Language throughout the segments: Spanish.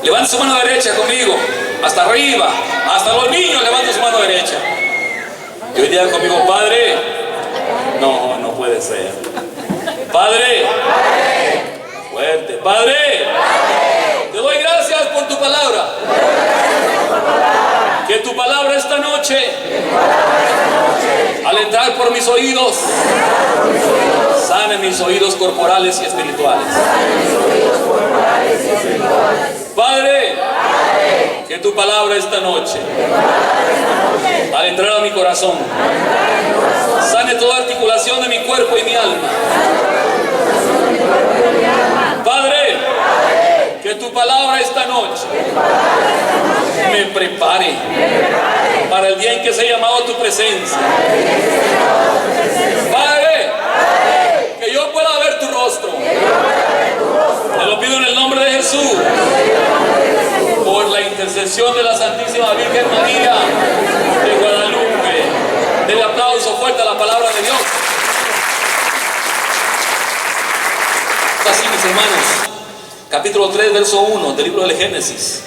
Levante su mano derecha conmigo, hasta arriba, hasta los niños levanten su mano derecha. Y hoy día conmigo, Padre. No, no puede ser. Padre. Fuerte. Padre. Te doy gracias por tu palabra. Que tu palabra esta noche, al entrar por mis oídos, sane mis oídos corporales y espirituales. Padre, que tu palabra esta noche, al entrar a mi corazón, sane toda articulación de mi cuerpo y mi alma. Padre, que tu palabra esta noche me prepare para el día en que se ha llamado tu presencia. Padre, que yo pueda ver tu rostro. Te lo pido en el nombre de Jesús, por la intercesión de la Santísima Virgen María de Guadalupe. Denle aplauso fuerte a la palabra de Dios. Así, mis hermanos, capítulo 3, verso 1 del libro del Génesis.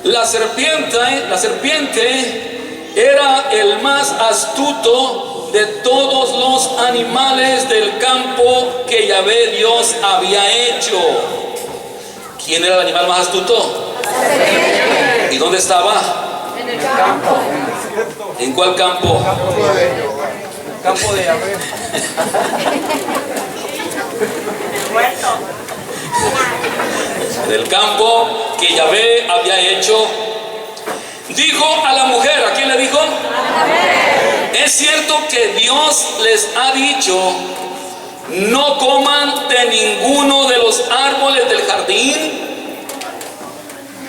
La serpiente era el más astuto de todos los animales del campo que Yahvé Dios había hecho. ¿Quién era el animal más astuto? ¿Y dónde estaba? En el campo. ¿En cuál campo? El campo de Yahvé. Del campo que Yahvé había hecho. Dijo a la mujer, ¿a quién le dijo? Es cierto que Dios les ha dicho, no coman de ninguno de los árboles del jardín.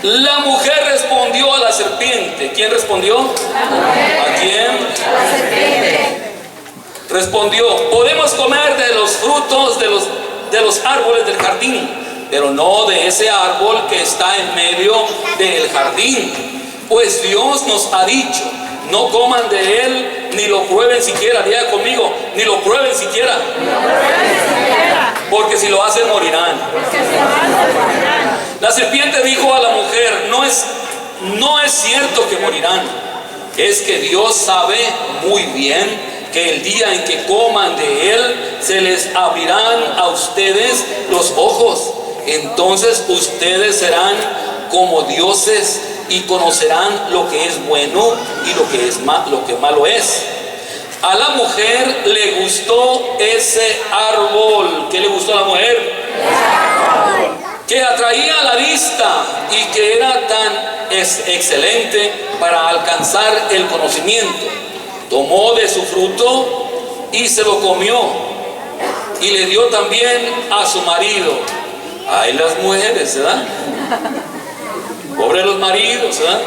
La mujer respondió a la serpiente. ¿Quién respondió? ¿A quién? A la serpiente. Respondió, podemos comer de los frutos de los árboles del jardín, pero no de ese árbol que está en medio del jardín. Pues Dios nos ha dicho, no coman de él, ni lo prueben siquiera. Diga conmigo, ni lo prueben siquiera. Porque si lo hacen morirán. La serpiente dijo a la mujer, no es cierto que morirán. Es que Dios sabe muy bien que el día en que coman de él, se les abrirán a ustedes los ojos. Entonces ustedes serán como dioses y conocerán lo que es bueno y lo que malo es. A la mujer le gustó ese árbol. ¿Qué le gustó a la mujer? Que atraía a la vista y que era tan excelente para alcanzar el conocimiento. Tomó de su fruto y se lo comió, y le dio también a su marido. Ay, las mujeres, ¿verdad? Pobre los maridos, ¿verdad?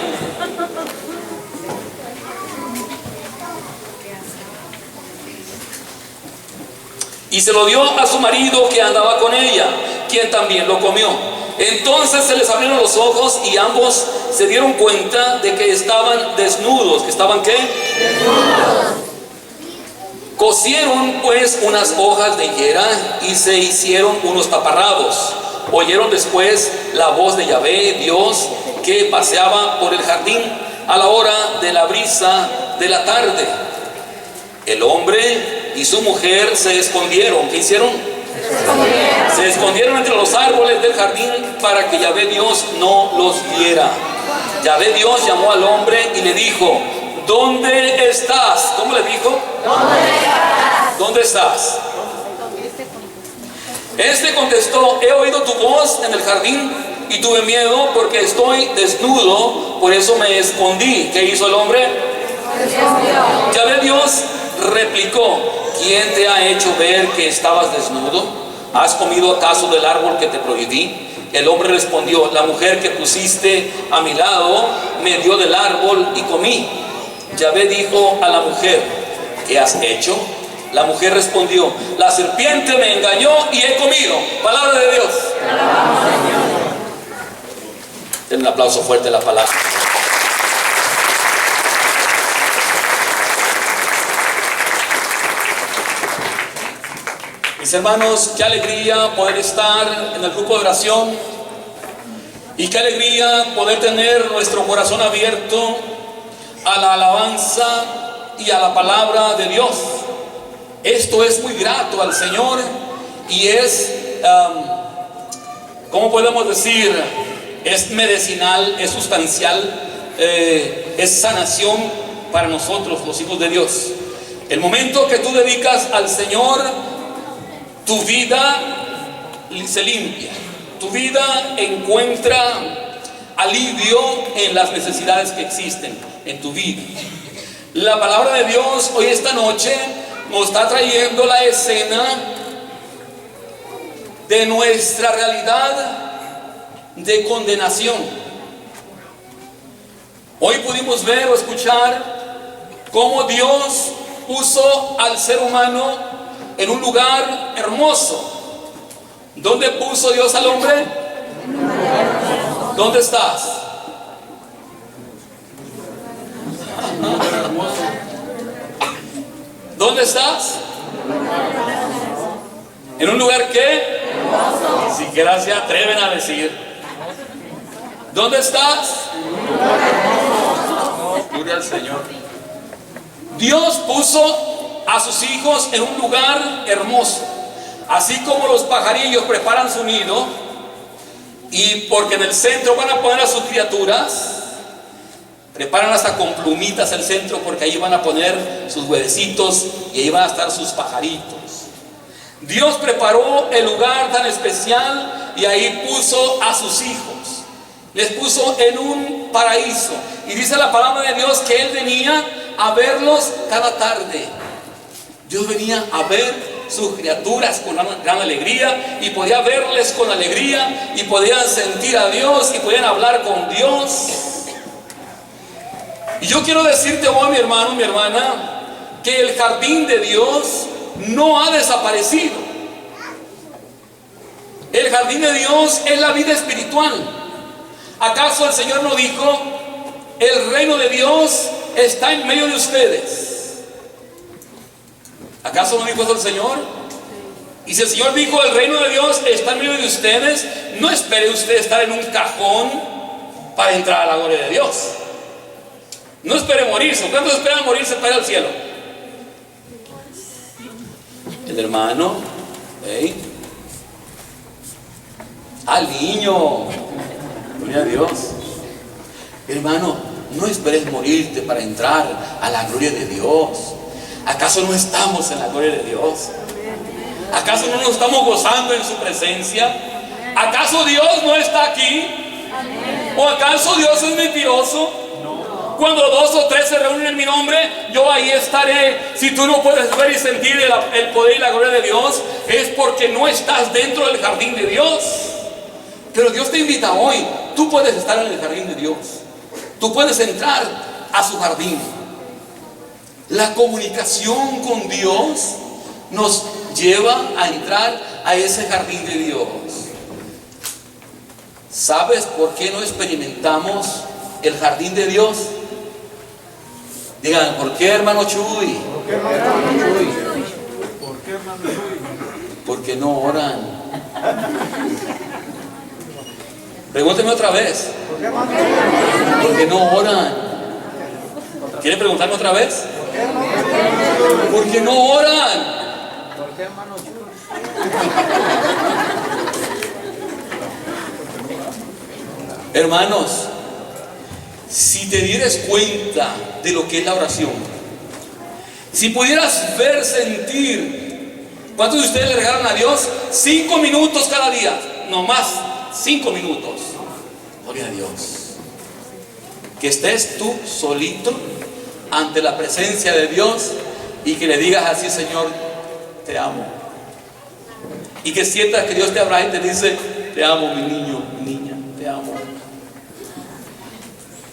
Y se lo dio a su marido que andaba con ella, quien también lo comió. Entonces se les abrieron los ojos y ambos se dieron cuenta de que estaban desnudos. ¿Que estaban qué? Desnudos. Cosieron pues unas hojas de higuera y se hicieron unos taparrabos. Oyeron después la voz de Yahvé, Dios, que paseaba por el jardín a la hora de la brisa de la tarde. El hombre y su mujer se escondieron. ¿Qué hicieron? Se escondieron entre los árboles del jardín para que Yahvé Dios no los viera. Yahvé Dios llamó al hombre y le dijo, ¿dónde estás? ¿Cómo le dijo? ¿Dónde estás? Este contestó, he oído tu voz en el jardín y tuve miedo porque estoy desnudo, por eso me escondí. ¿Qué hizo el hombre? Yahvé Dios replicó, ¿quién te ha hecho ver que estabas desnudo? ¿Has comido acaso del árbol que te prohibí? El hombre respondió, la mujer que pusiste a mi lado me dio del árbol y comí. Yahvé dijo a la mujer, ¿qué has hecho? La mujer respondió, la serpiente me engañó y he comido. Palabra de Dios. Den un aplauso fuerte a la palabra. Mis hermanos, qué alegría poder estar en el grupo de oración Y qué alegría poder tener nuestro corazón abierto a la alabanza y a la palabra de Dios. Esto es muy grato al Señor y es, ¿cómo podemos decir? Es medicinal, es sustancial, es sanación para nosotros, los hijos de Dios. El momento que tú dedicas al Señor, tu vida se limpia, tu vida encuentra alivio en las necesidades que existen en tu vida. La palabra de Dios hoy esta noche nos está trayendo la escena de nuestra realidad de condenación. Hoy pudimos ver o escuchar cómo Dios puso al ser humano en un lugar hermoso. ¿Dónde puso Dios al hombre? ¿Dónde estás? ¿Dónde estás? ¿En un lugar qué? Si siquiera se atreven a decir. ¿Dónde estás? Gloria al Señor. Dios puso a sus hijos en un lugar hermoso. Así como los pajarillos preparan su nido, y porque en el centro van a poner a sus criaturas, preparan hasta con plumitas el centro, porque ahí van a poner sus huevecitos y ahí van a estar sus pajaritos. Dios preparó el lugar tan especial y ahí puso a sus hijos. Les puso en un paraíso. Y dice la palabra de Dios que Él venía a verlos cada tarde. Dios venía a ver sus criaturas con gran alegría, y podía verles con alegría, y podían sentir a Dios, y podían hablar con Dios. Y yo quiero decirte hoy, mi hermano, mi hermana, que el jardín de Dios no ha desaparecido. El jardín de Dios es la vida espiritual. ¿Acaso el Señor no dijo: el reino de Dios está en medio de ustedes? ¿Acaso no dijo eso el Señor? Y si el Señor dijo: el reino de Dios está en medio de ustedes, no espere usted estar en un cajón para entrar a la gloria de Dios. No espere morirse. ¿Cuántos esperan morirse para ir al cielo? El hermano, ¿eh? Al niño, gloria a Dios. Hermano, no esperes morirte para entrar a la gloria de Dios. ¿Acaso no estamos en la gloria de Dios? ¿Acaso no nos estamos gozando en su presencia? ¿Acaso Dios no está aquí? ¿O acaso Dios es mentiroso? Cuando 2 o 3 se reúnen en mi nombre, yo ahí estaré. Si tú no puedes ver y sentir el poder y la gloria de Dios, es porque no estás dentro del jardín de Dios. Pero Dios te invita hoy. Tú puedes estar en el jardín de Dios. Tú puedes entrar a su jardín. La comunicación con Dios nos lleva a entrar a ese jardín de Dios. ¿Sabes por qué no experimentamos el jardín de Dios? Digan, ¿por qué, hermano Chuy? ¿Por qué, hermano Chuy? ¿Por qué, hermano Chuy? Porque no oran. Pregúnteme otra vez. ¿Por qué, hermano Chuy? Porque no oran. ¿Quieren preguntarme otra vez? Porque no oran. ¿Por qué, hermano Chuy? Hermanos, si te dieras cuenta de lo que es la oración, si pudieras ver, sentir, ¿cuántos de ustedes le regalan a Dios 5 minutos cada día? No más, 5 minutos. Gloria a Dios. Que estés tú solito ante la presencia de Dios y que le digas así: Señor, te amo. Y que sientas que Dios te abraza y te dice: te amo, mi niño, mi niña, te amo.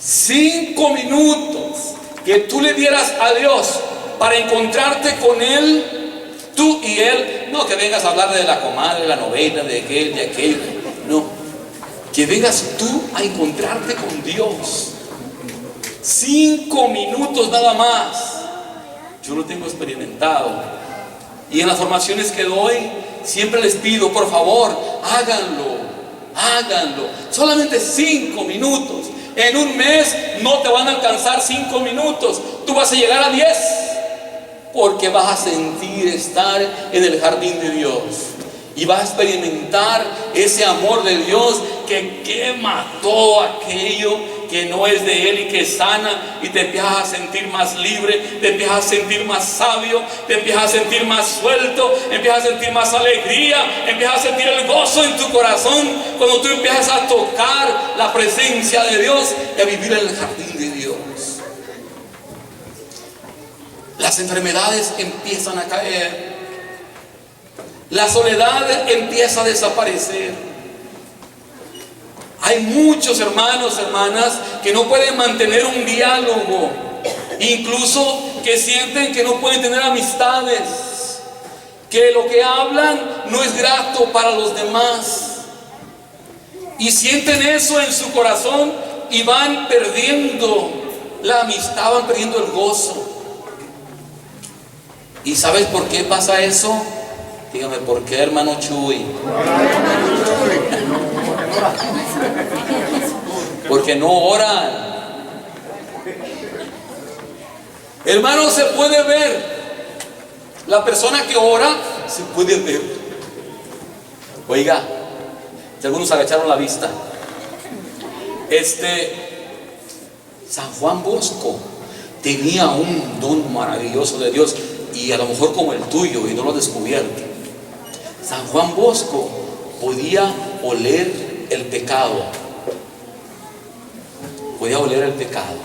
5 minutos que tú le dieras a Dios para encontrarte con Él, tú y Él. No que vengas a hablar de la comadre, de la novena, de aquel, de aquello. No, que vengas tú a encontrarte con Dios. 5 minutos nada más. Yo lo tengo experimentado. Y en las formaciones que doy, siempre les pido, por favor, háganlo. Háganlo. Solamente 5 minutos. En un mes no te van a alcanzar 5 minutos. Tú vas a llegar a 10. Porque vas a sentir estar en el jardín de Dios. Y vas a experimentar ese amor de Dios que quema todo aquello que no es de Él y que sana, y te empiezas a sentir más libre, te empiezas a sentir más sabio, te empiezas a sentir más suelto, empiezas a sentir más alegría, empiezas a sentir el gozo en tu corazón cuando tú empiezas a tocar la presencia de Dios y a vivir en el jardín de Dios. Las enfermedades empiezan a caer, la soledad empieza a desaparecer. Hay muchos hermanos, hermanas, que no pueden mantener un diálogo, incluso que sienten que no pueden tener amistades, que lo que hablan no es grato para los demás, y sienten eso en su corazón y van perdiendo la amistad, van perdiendo el gozo. ¿Y sabes por qué pasa eso? Dígame, ¿por qué, hermano Chuy? Porque no oran. Hermano, se puede ver. La persona que ora se puede ver. Oiga, si algunos agacharon la vista, San Juan Bosco tenía un don maravilloso de Dios, y a lo mejor como el tuyo y no lo has descubierto. San Juan Bosco podía oler el pecado. Podía oler el pecado.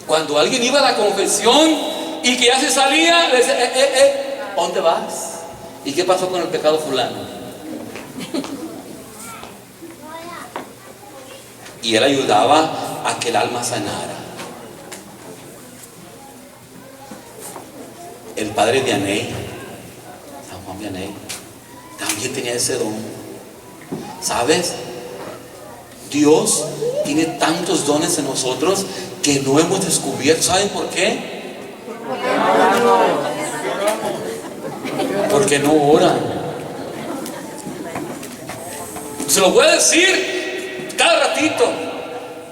Cuando alguien iba a la confesión y que ya se salía, le decía, ¿a dónde vas? ¿Y qué pasó con el pecado fulano? Y él ayudaba a que el alma sanara. El padre Vianney, San Juan Vianney, también tenía ese don. ¿Sabes? Dios tiene tantos dones en nosotros que no hemos descubierto. ¿Saben por qué? Porque no oran. Se lo voy a decir cada ratito,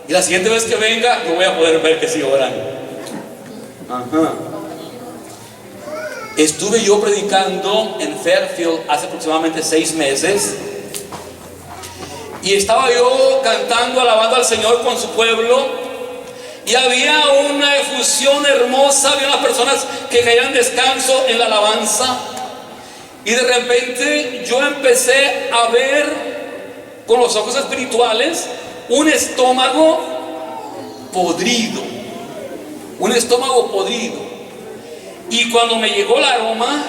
y la siguiente vez que venga no voy a poder ver que sí oran. Ajá. Estuve yo predicando en Fairfield hace aproximadamente 6 meses, y estaba yo cantando, alabando al Señor con su pueblo, y había una efusión hermosa, había unas personas que caían descanso en la alabanza, y de repente yo empecé a ver con los ojos espirituales un estómago podrido, un estómago podrido. Y cuando me llegó el aroma,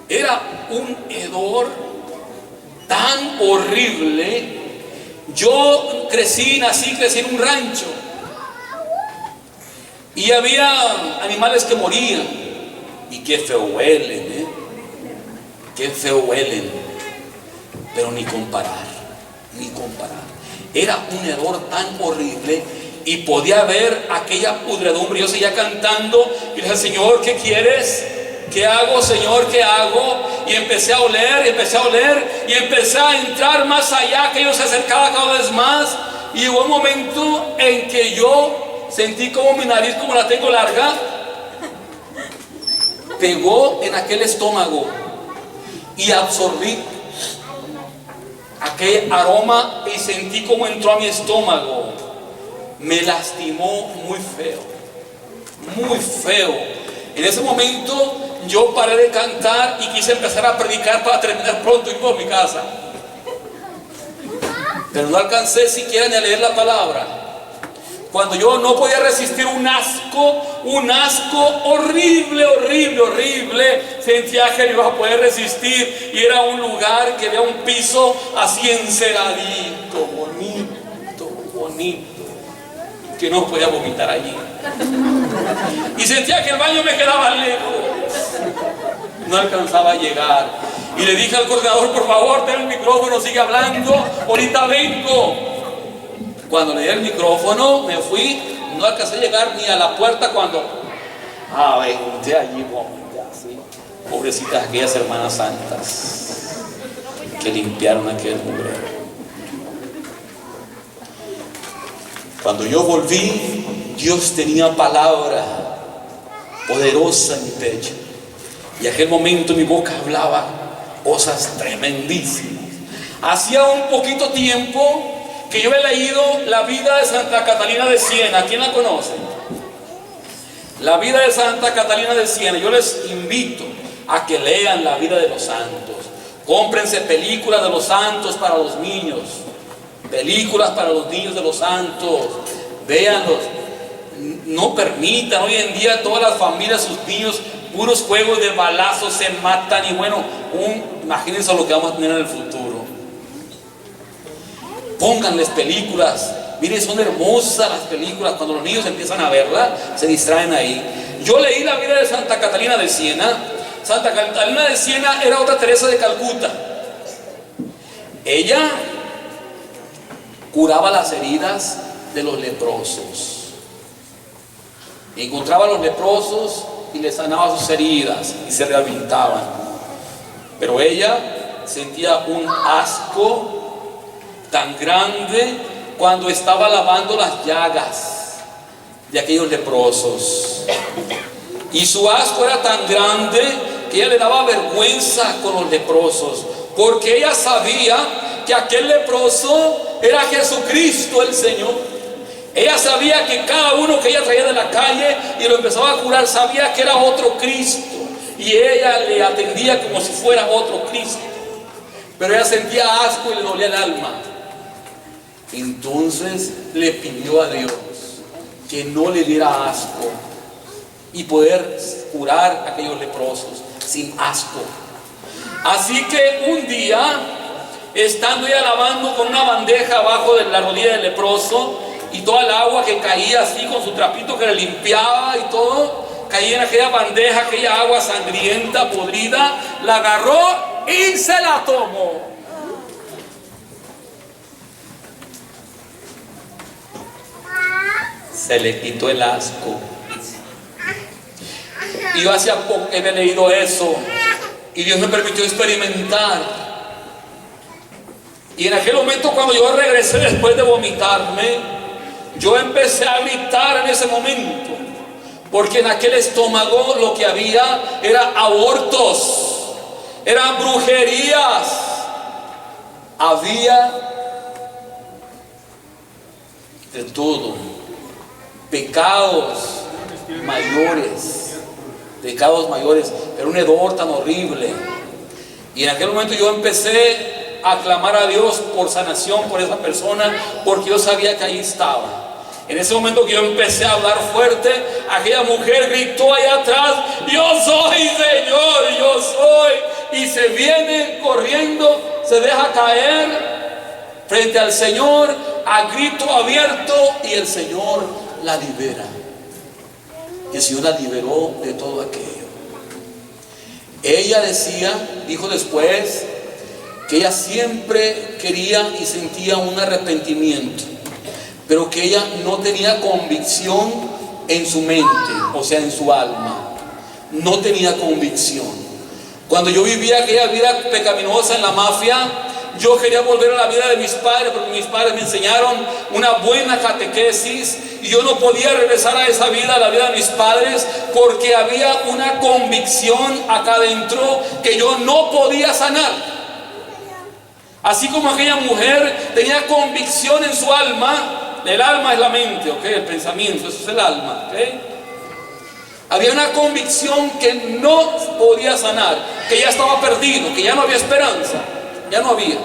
era un hedor tan horrible. Yo nací en un rancho, y había animales que morían, y qué feo huelen, qué feo huelen, pero ni comparar. Era un hedor tan horrible. Y podía ver aquella pudredumbre. Yo seguía cantando y le dije, Señor, ¿qué quieres? ¿Qué hago, Señor? ¿Qué hago? Y empecé a oler, y empecé a entrar más allá, que yo se acercaba cada vez más. Y llegó un momento en que yo sentí como mi nariz, como la tengo larga, pegó en aquel estómago, y absorbí aquel aroma y sentí como entró a mi estómago. Me lastimó muy feo, muy feo. En ese momento yo paré de cantar y quise empezar a predicar para terminar pronto y ir por mi casa, pero no alcancé siquiera ni a leer la palabra, cuando yo no podía resistir un asco horrible, sentía que no iba a poder resistir, y era un lugar que había un piso así enceradito, bonito, que no podía vomitar allí, y sentía que el baño me quedaba lejos, no alcanzaba a llegar, y le dije al coordinador, por favor, ten el micrófono, sigue hablando, ahorita vengo. Cuando le di el micrófono, me fui, no alcancé a llegar ni a la puerta cuando vomité allí, vomité así. Pobrecitas aquellas hermanas santas. que limpiaron aquel mugrero. Cuando yo volví, Dios tenía palabra poderosa en mi pecho. Y aquel momento mi boca hablaba cosas tremendísimas. Hacía un poquito tiempo que yo he leído la vida de Santa Catalina de Siena. ¿Quién la conoce? La vida de Santa Catalina de Siena. Yo les invito a que lean la vida de los santos. Cómprense películas de los santos para los niños. Películas para los niños de los santos. Véanlos. No permitan, hoy en día todas las familias, sus niños, puros juegos de balazos, se matan. Y bueno, imagínense lo que vamos a tener en el futuro. Pónganles películas. Miren, son hermosas las películas. Cuando los niños empiezan a verlas, se distraen ahí. Yo leí la vida de Santa Catalina de Siena. Santa Catalina de Siena era otra Teresa de Calcuta. Ella curaba las heridas de los leprosos. Encontraba a los leprosos y les sanaba sus heridas y se rehabilitaban. Pero ella sentía un asco tan grande cuando estaba lavando las llagas de aquellos leprosos. Y su asco era tan grande que ella le daba vergüenza con los leprosos, porque ella sabía que aquel leproso era Jesucristo el Señor. Ella sabía que cada uno que ella traía de la calle y lo empezaba a curar, sabía que era otro Cristo, y ella le atendía como si fuera otro Cristo. Pero ella sentía asco y le dolía el alma. Entonces le pidió a Dios que no le diera asco y poder curar a aquellos leprosos sin asco. Así que un día, estando ella lavando con una bandeja abajo de la rodilla del leproso, y toda el agua que caía así con su trapito que le limpiaba y todo, caía en aquella bandeja, aquella agua sangrienta, podrida, la agarró y se la tomó. Se le quitó el asco. Y yo hacía poco que había leído eso, y Dios me permitió experimentar. Y en aquel momento, cuando yo regresé después de vomitarme, yo empecé a gritar en ese momento, porque en aquel estómago lo que había era abortos, eran brujerías, había de todo, pecados mayores, era un hedor tan horrible. Y en aquel momento yo empecé a clamar a Dios por sanación por esa persona, porque yo sabía que ahí estaba. En ese momento que yo empecé a hablar fuerte, aquella mujer gritó allá atrás: yo soy, Señor, yo soy. Y se viene corriendo, se deja caer frente al Señor a grito abierto, y el Señor la libera. Y el Señor la liberó de todo aquello. Ella dijo después, que ella siempre quería y sentía un arrepentimiento, pero que ella no tenía convicción en su mente, o sea, en su alma. No tenía convicción. Cuando yo vivía aquella vida pecaminosa en la mafia, yo quería volver a la vida de mis padres, porque mis padres me enseñaron una buena catequesis, y yo no podía regresar a esa vida, a la vida de mis padres, porque había una convicción acá adentro que yo no podía sanar. Así como aquella mujer tenía convicción en su alma. El alma es la mente, ¿ok? El pensamiento, eso es el alma, ¿ok? Había una convicción que no podía sanar, que ya estaba perdido, que ya no había esperanza, ya no había.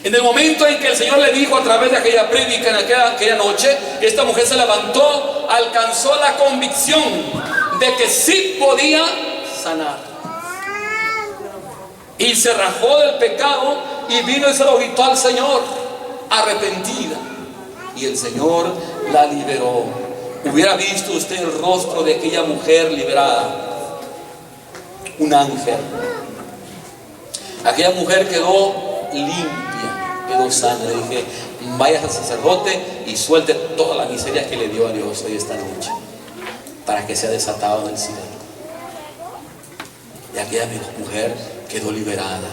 En el momento en que el Señor le dijo a través de aquella prédica en aquella noche, esta mujer se levantó, alcanzó la convicción de que sí podía sanar. Y se rajó del pecado y vino y se lo gritó al Señor, arrepentida. Y el Señor la liberó. Hubiera visto usted el rostro de aquella mujer liberada. Un ángel. Aquella mujer quedó limpia, quedó sana. Le dije: vaya al sacerdote y suelte toda la miseria que le dio a Dios hoy esta noche, para que sea desatado del cielo. Y aquella mujer quedó liberada.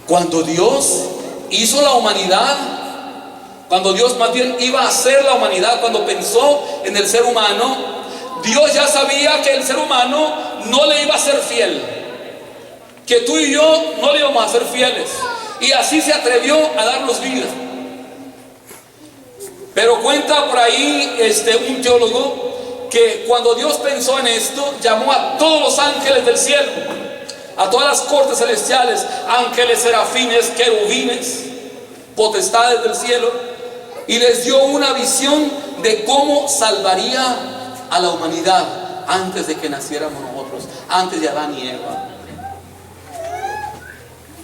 Cuando Dios hizo la humanidad, cuando Dios más bien iba a hacer la humanidad, cuando pensó en el ser humano, Dios ya sabía que el ser humano no le iba a ser fiel, que tú y yo no le íbamos a ser fieles, y así se atrevió a darnos vida. Pero cuenta por ahí un teólogo que cuando Dios pensó en esto, llamó a todos los ángeles del cielo, a todas las cortes celestiales, ángeles, serafines, querubines, potestades del cielo, y les dio una visión de cómo salvaría a la humanidad antes de que naciéramos nosotros, antes de Adán y Eva.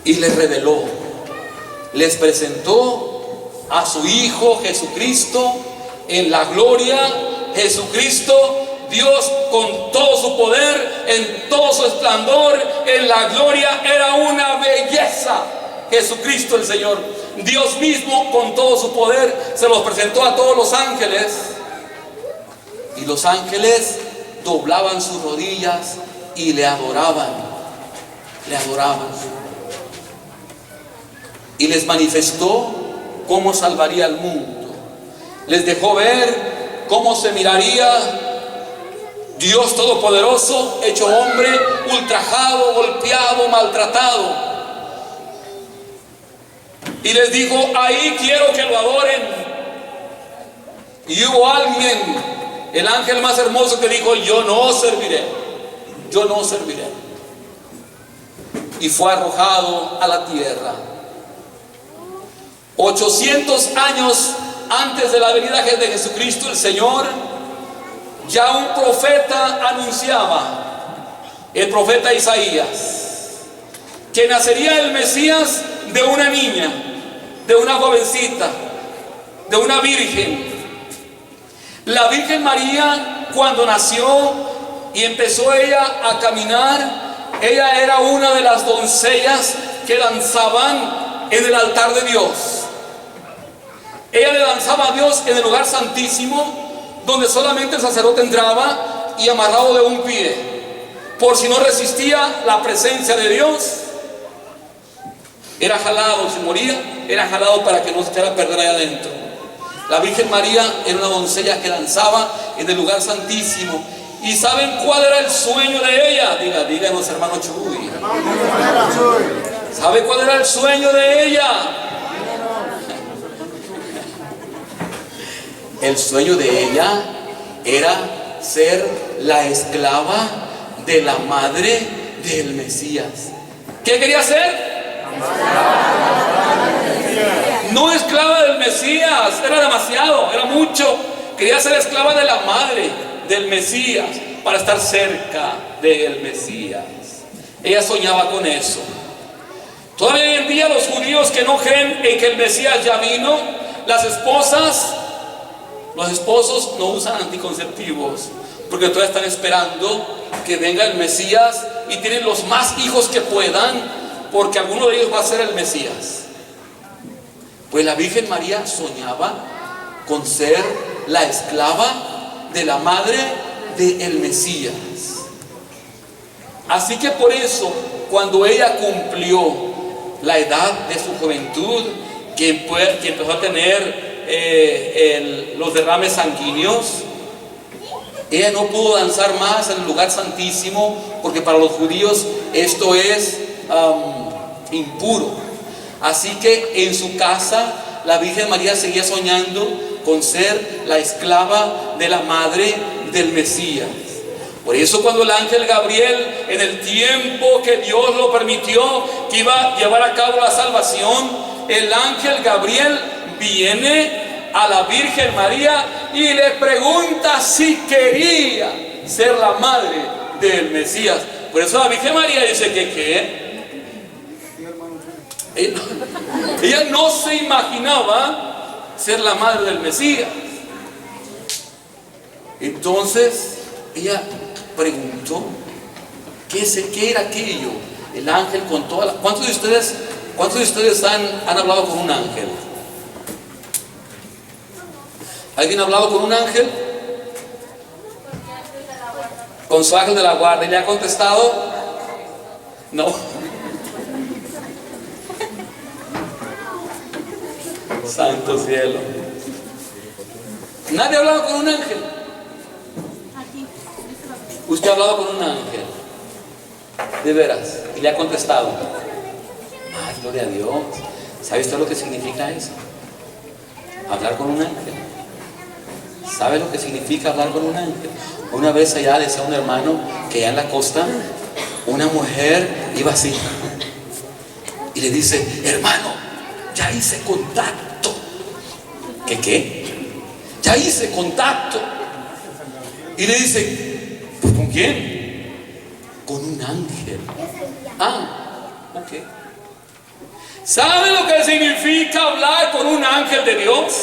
Y les reveló, les presentó a su Hijo Jesucristo en la gloria. Jesucristo, Dios con todo su poder, en todo su esplendor, en la gloria, era una belleza. Jesucristo el Señor, Dios mismo con todo su poder, se los presentó a todos los ángeles, y los ángeles doblaban sus rodillas y le adoraban, le adoraban. Y les manifestó cómo salvaría al mundo. Les dejó ver cómo se miraría Dios Todopoderoso, hecho hombre, ultrajado, golpeado, maltratado. Y les dijo: ahí quiero que lo adoren. Y hubo alguien, el ángel más hermoso, que dijo: yo no serviré, yo no serviré. Y fue arrojado a la tierra. 800 años antes de la venida de Jesucristo el Señor, ya un profeta anunciaba, el profeta Isaías, que nacería el Mesías de una niña, de una jovencita, de una virgen. La Virgen María, cuando nació y empezó ella a caminar, ella era una de las doncellas que danzaban en el altar de Dios. Ella le danzaba a Dios en el lugar santísimo, donde solamente el sacerdote entraba y amarrado de un pie, por si no resistía la presencia de Dios, era jalado. Si moría, era jalado para que no se echara a perder allá adentro. La Virgen María era una doncella que danzaba en el lugar santísimo. ¿Y saben cuál era el sueño de ella? Díganos, hermano Chuy. ¿Sabe cuál era el sueño de ella? El sueño de ella era ser la esclava de la madre del Mesías. ¿Qué quería ser? No esclava del Mesías, era demasiado, era mucho. Quería ser esclava de la madre del Mesías, para estar cerca del Mesías. Ella soñaba con eso. Todavía hoy en día los judíos que no creen en que el Mesías ya vino, las esposas, los esposos no usan anticonceptivos, porque todavía están esperando que venga el Mesías y tienen los más hijos que puedan, porque alguno de ellos va a ser el Mesías. Pues la Virgen María soñaba con ser la esclava de la madre del Mesías. Así que por eso, cuando ella cumplió la edad de su juventud, que empezó a tener los derrames sanguíneos, ella no pudo danzar más en el lugar santísimo, porque para los judíos esto es impuro. Así que en su casa la Virgen María seguía soñando con ser la esclava de la madre del Mesías. Por eso cuando el ángel Gabriel, en el tiempo que Dios lo permitió, que iba a llevar a cabo la salvación, el ángel Gabriel viene a la Virgen María y le pregunta si quería ser la madre del Mesías. Por eso la Virgen María dice que ¿qué? Ella no se imaginaba ser la madre del Mesías. Entonces ella preguntó ¿qué era aquello? El ángel con toda la... ¿Cuántos de ustedes han hablado con un ángel? ¿Alguien ha hablado con un ángel? Con su ángel de la guardia. ¿Y le ha contestado? No. Santo cielo. Nadie ha hablado con un ángel. Usted ha hablado con un ángel, de veras, y le ha contestado. Ah, gloria a Dios. ¿Sabe usted lo que significa eso? Hablar con un ángel. ¿Sabe lo que significa hablar con un ángel? Una vez allá decía un hermano que allá en la costa una mujer iba así y le dice: hermano, ya hice contacto. ¿Qué? Ya hice contacto. Y le dice: ¿pues con quién? Con un ángel. Ah, ok. ¿Sabe lo que significa hablar con un ángel de Dios?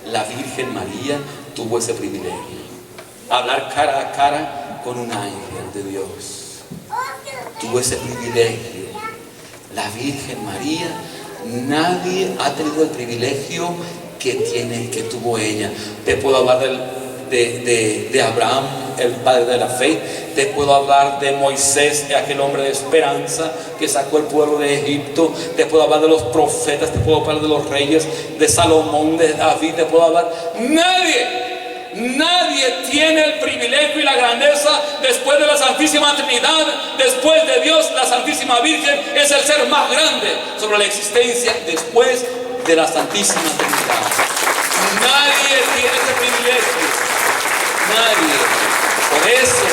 La Virgen María tuvo ese privilegio. Hablar cara a cara con un ángel de Dios. Tuvo ese privilegio. La Virgen María, nadie ha tenido el privilegio que tuvo ella. Te puedo hablar de Abraham, el padre de la fe. Te puedo hablar de Moisés, aquel hombre de esperanza que sacó el pueblo de Egipto. Te puedo hablar de los profetas, te puedo hablar de los reyes, de Salomón, de David. Te puedo hablar. Nadie tiene el privilegio y la grandeza después de la Santísima Trinidad. Después de Dios, la Santísima Virgen es el ser más grande sobre la existencia después de la Santísima Trinidad. Nadie tiene ese privilegio. Nadie. Por eso,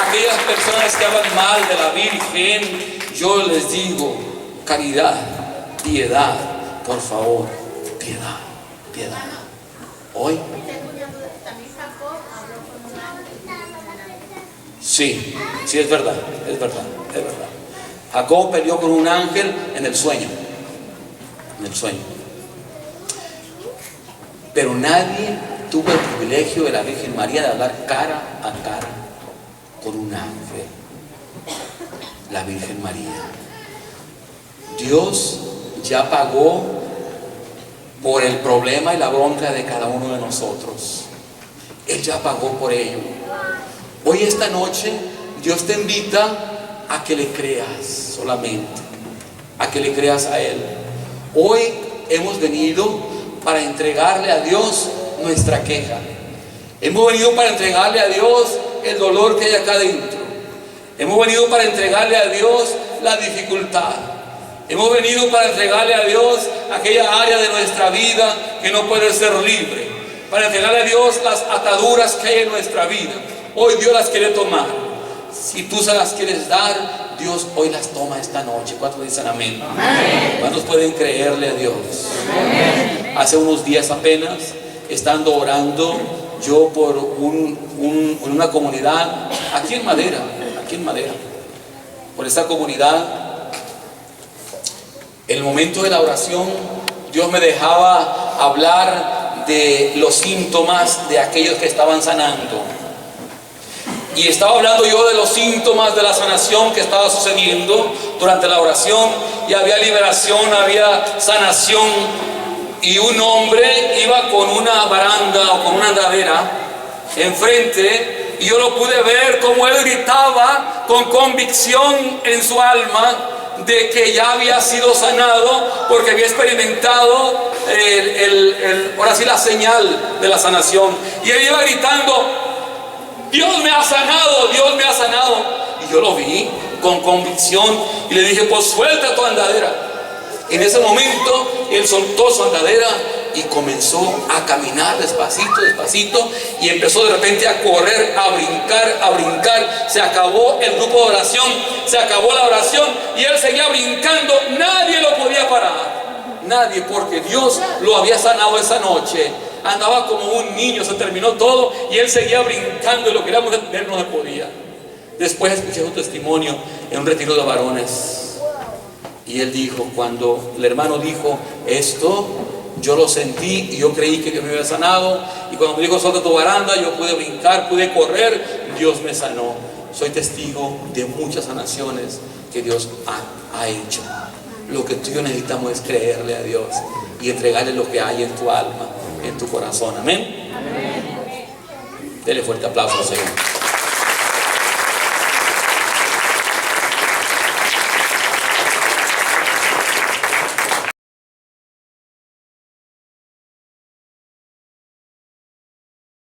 aquellas personas que hablan mal de la Virgen, yo les digo: caridad, piedad, por favor, piedad. Hoy. Sí, es verdad. Jacob peleó con un ángel en el sueño. Pero nadie tuvo el privilegio de la Virgen María de hablar cara a cara con un ángel. La Virgen María. Dios ya pagó por el problema y la bronca de cada uno de nosotros. Él ya pagó por ello. Hoy, esta noche, Dios te invita a que le creas solamente, a que le creas a Él. Hoy hemos venido para entregarle a Dios nuestra queja. Hemos venido para entregarle a Dios el dolor que hay acá dentro. Hemos venido para entregarle a Dios la dificultad. Hemos venido para entregarle a Dios aquella área de nuestra vida que no puede ser libre. Para entregarle a Dios las ataduras que hay en nuestra vida. Hoy Dios las quiere tomar. Si tú se las quieres dar, Dios hoy las toma esta noche. ¿Cuántos dicen amén? Amén. ¿Cuántos pueden creerle a Dios? Amén. Hace unos días apenas, estando orando yo por una comunidad aquí en Madera, por esta comunidad, en el momento de la oración, Dios me dejaba hablar de los síntomas de aquellos que estaban sanando. Y estaba hablando yo de los síntomas de la sanación que estaba sucediendo durante la oración. Y había liberación, había sanación. Y un hombre iba con una baranda o con una andadera enfrente. Y yo lo pude ver como él gritaba con convicción en su alma de que ya había sido sanado, porque había experimentado ahora sí, la señal de la sanación. Y él iba gritando: Dios me ha sanado, Dios me ha sanado. Y yo lo vi con convicción y le dije: pues suelta tu andadera. En ese momento él soltó su andadera y comenzó a caminar despacito, y empezó de repente a correr, a brincar. Se acabó el grupo de oración, se acabó la oración y él seguía brincando. Nadie lo podía parar, nadie, porque Dios lo había sanado esa noche. Andaba como un niño, se terminó todo y él seguía brincando, y lo queríamos ver, no se podía. Después escuché un testimonio en un retiro de varones, y él dijo, cuando el hermano dijo esto, yo lo sentí y yo creí que Dios me había sanado, y cuando me dijo suelta tu baranda, yo pude brincar, pude correr, Dios me sanó. Soy testigo de muchas sanaciones que Dios ha hecho. Lo que tú y yo necesitamos es creerle a Dios y entregarle lo que hay en tu alma, en tu corazón. Amén. Amén. Dele fuerte aplauso al Señor.